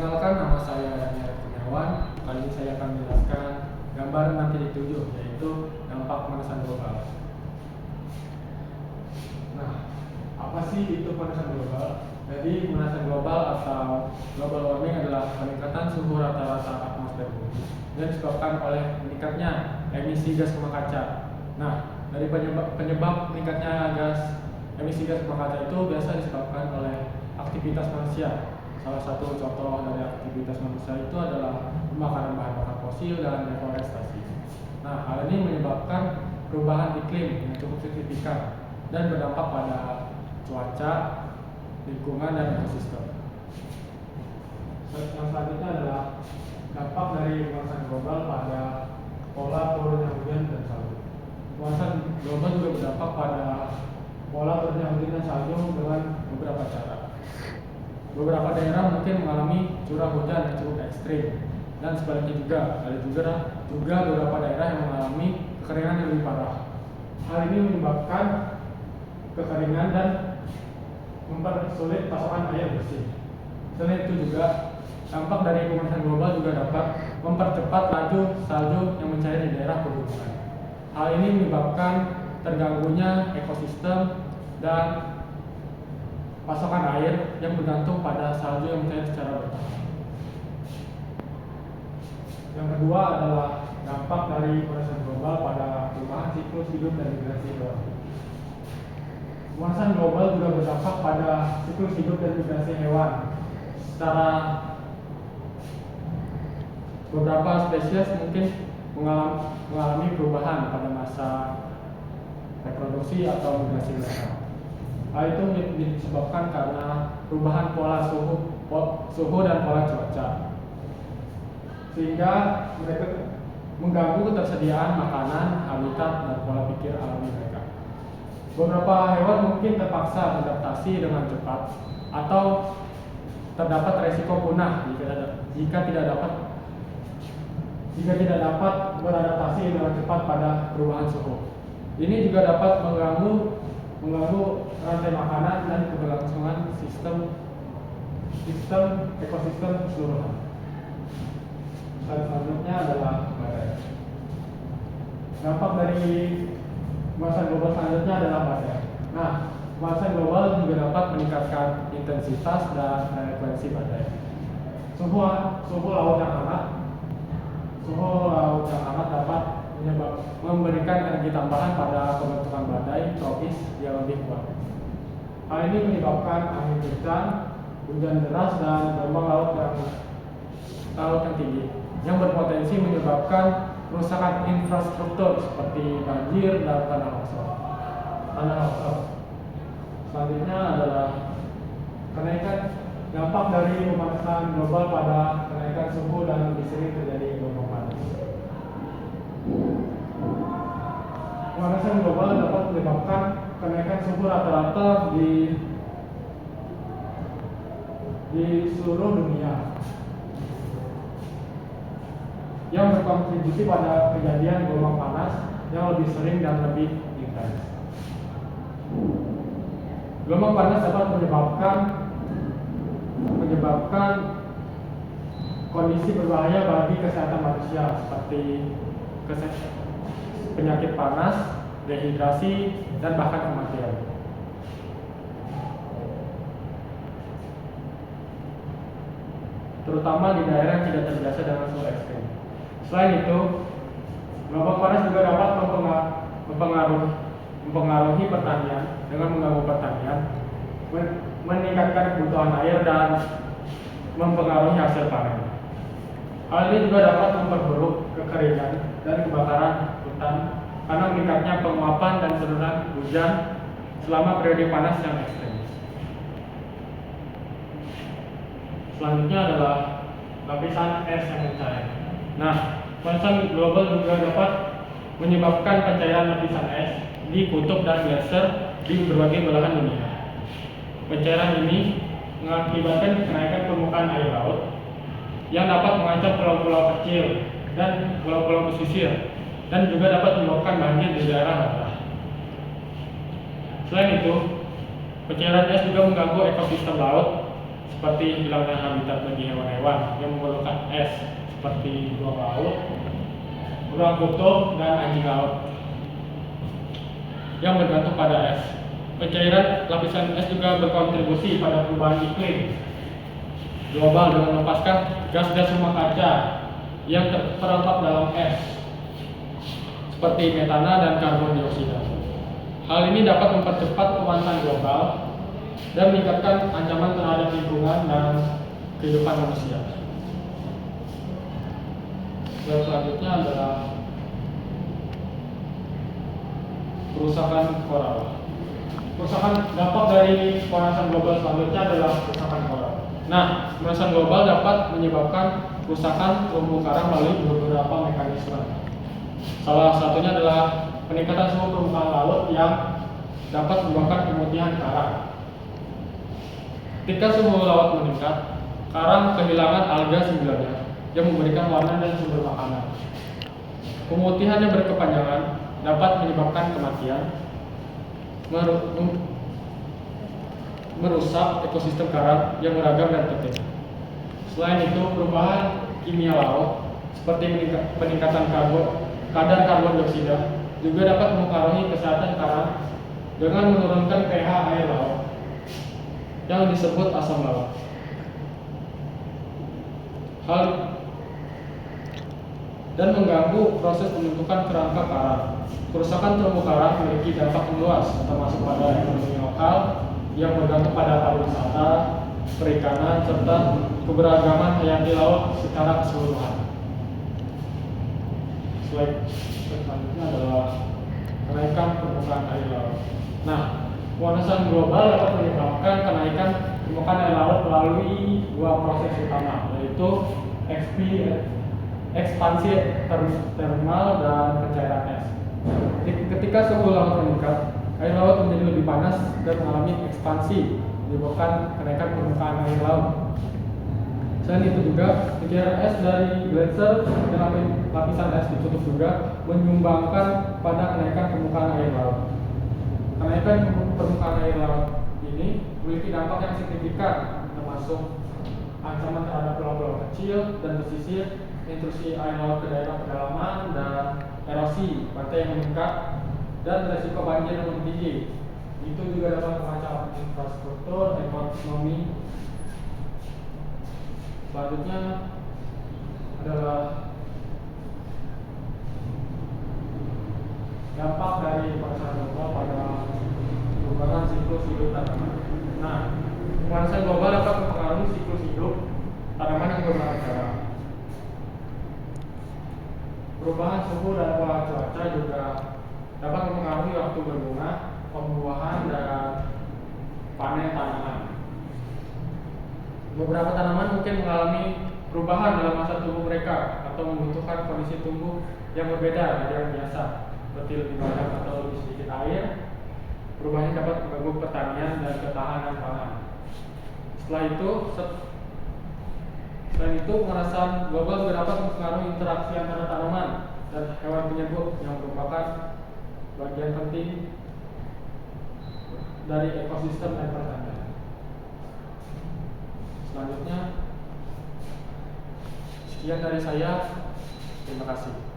Perkenalkan, nama saya Daniel Kurniawan. Kali ini saya akan menjelaskan gambar nanti dituju, yaitu dampak pemanasan global. Nah, apa sih itu pemanasan global? Jadi pemanasan global atau global warming adalah peningkatan suhu rata-rata atmosfer bumi yang disebabkan oleh meningkatnya emisi gas rumah kaca. Nah, dari penyebab meningkatnya emisi gas rumah kaca itu biasa disebabkan oleh aktivitas manusia. Salah satu contoh dari aktivitas manusia itu adalah pembakaran bahan bakar fosil dan deforestasi. Nah, hal ini menyebabkan perubahan iklim yang cukup signifikan dan berdampak pada cuaca, lingkungan, dan ekosistem. Yang selanjutnya adalah dampak dari pemanasan global pada pola turunnya hujan dan salju. Pemanasan global juga berdampak pada pola turunnya hujan dan salju dengan beberapa cara. Beberapa daerah mungkin mengalami curah hujan yang cukup ekstrim, dan sebaliknya ada juga beberapa daerah yang mengalami kekeringan yang lebih parah. Hal ini menyebabkan kekeringan dan mempersulit pasokan air bersih. Selain itu juga dampak dari pemanasan global juga dapat mempercepat laju salju yang mencair di daerah pegunungan. Hal ini menyebabkan terganggunya ekosistem dan pasokan air yang bergantung pada salju yang mencair secara bertahap. Yang kedua adalah dampak dari pemanasan global pada perubahan siklus hidup dan migrasi hewan. Pemanasan global juga berdampak pada siklus hidup dan migrasi hewan. Secara beberapa spesies mungkin mengalami perubahan pada masa reproduksi atau migrasi mereka. Hal itu disebabkan karena perubahan pola suhu dan pola cuaca, sehingga mereka mengganggu ketersediaan makanan, habitat, dan pola pikir alami mereka. Beberapa hewan mungkin terpaksa beradaptasi dengan cepat atau terdapat resiko punah jika tidak dapat beradaptasi dengan cepat pada perubahan suhu. Ini juga dapat mengganggu rantai makanan dan keberlangsungan sistem ekosistem keseluruhan. Selanjutnya adalah badai. Dampak dari pemanasan global selanjutnya adalah badai. Nah, pemanasan global juga dapat meningkatkan intensitas dan frekuensi badai. Suhu laut yang hangat dapat memberikan energi tambahan pada pembentukan badai tropis yang lebih kuat. Hal ini menyebabkan angin kencang, hujan deras, dan gelombang laut yang tinggi, yang berpotensi menyebabkan kerusakan infrastruktur seperti banjir dan tanah longsor. Selanjutnya adalah dampak dari pemanasan global pada kenaikan suhu dan lebih sering terjadi gelombang panas. Pemanasan global dapat menyebabkan kenaikan suhu rata-rata di seluruh dunia, yang berkontribusi pada kejadian gelombang panas yang lebih sering dan lebih intens. Gelombang panas dapat menyebabkan kondisi berbahaya bagi kesehatan manusia seperti penyakit panas, dehidrasi, dan bahkan kematian. Terutama di daerah yang tidak terbiasa dengan suhu ekstrim. Selain itu, gelombang panas juga dapat mempengaruhi pertanian dengan mengganggu pertanian, meningkatkan kebutuhan air, dan mempengaruhi hasil panen. Hal ini juga dapat memperburuk kekeringan dan kebakaran hutan karena meningkatnya penguapan dan penurunan hujan selama periode panas yang ekstrim. Selanjutnya adalah lapisan es yang mencair. Nah, pemanasan global juga dapat menyebabkan pencairan lapisan es di kutub dan gletser di berbagai belahan dunia. Pencairan ini mengakibatkan kenaikan permukaan air laut yang dapat mengancam pulau-pulau kecil dan pulau-pulau pesisir, dan juga dapat menyebabkan banjir di daerah-daerah. Selain itu, pencairan es juga mengganggu ekosistem laut seperti hilangnya habitat bagi hewan-hewan hewan yang memerlukan es seperti beruang laut, beruang kutub, dan anjing laut yang bergantung pada es. Pencairan lapisan es juga berkontribusi pada perubahan iklim global dengan melepaskan gas-gas rumah kaca yang terperangkap dalam es seperti metana dan karbon dioksida. Hal ini dapat mempercepat pemanasan global dan meningkatkan ancaman terhadap lingkungan dan kehidupan manusia. Selanjutnya adalah kerusakan koral. Kerusakan dampak dari pemanasan global selanjutnya adalah kerusakan koral. Nah, pemanasan global dapat menyebabkan kerusakan terumbu karang melalui beberapa mekanisme. Salah satunya adalah peningkatan suhu permukaan laut yang dapat menyebabkan pemutihan karang. Ketika suhu laut meningkat, karang kehilangan alga singletnya yang memberikan warna dan sumber makanan. Pemutihan yang berkepanjangan dapat menyebabkan kematian, merusak ekosistem karang yang beragam dan penting. Selain itu, perubahan kimia laut seperti peningkatan kadar karbon dioksida juga dapat mempengaruhi kesehatan karang dengan menurunkan pH air laut yang disebut asam laut. Hal dan mengganggu proses pembentukan kerangka karang. Kerusakan terumbu karang memiliki dampak luas, termasuk pada ekonomi lokal yang bergantung pada pariwisata, perikanan, serta keberagaman hayati laut secara keseluruhan. Slide selanjutnya adalah kenaikan permukaan air laut. Nah, pemanasan global dapat menyebabkan kenaikan permukaan air laut melalui dua proses utama, yaitu ekspansi termal dan pencairan es. Ketika suhu laut meningkat, air laut menjadi lebih panas dan mengalami ekspansi, menyebabkan kenaikan permukaan air laut. Selain itu juga, pencairan es dari gletser dan lapisan es ditutup juga menyumbangkan pada kenaikan permukaan air laut. Kenaikan permukaan air laut ini memiliki dampak yang signifikan, termasuk ancaman terhadap pulau-pulau kecil dan pesisir, intrusi air laut ke daerah pedalaman, dan erosi pantai yang meningkat, dan resiko banjir yang tinggi. Itu juga dapat mengancam infrastruktur, ekonomi. Selanjutnya adalah dampak dari pemanasan global pada perubahan siklus hidup tanaman. Nah, pemanasan global dapat mempengaruhi siklus hidup tanaman yang berbagai cara. Perubahan suhu dan pola cuaca juga dapat mempengaruhi waktu berbunga, pembuahan, dan panen tanaman. Beberapa tanaman mungkin mengalami perubahan dalam masa tumbuh mereka atau membutuhkan kondisi tumbuh yang berbeda dari yang biasa, seperti lebih banyak atau lebih sedikit air. Perubahan dapat mengganggu pertanian dan ketahanan pangan. Selain itu, pemanasan global juga dapat mempengaruhi interaksi antara tanaman dan hewan penyebut yang merupakan bagian penting dari ekosistem dan pertanian. Selanjutnya, sekian dari saya. Terima kasih.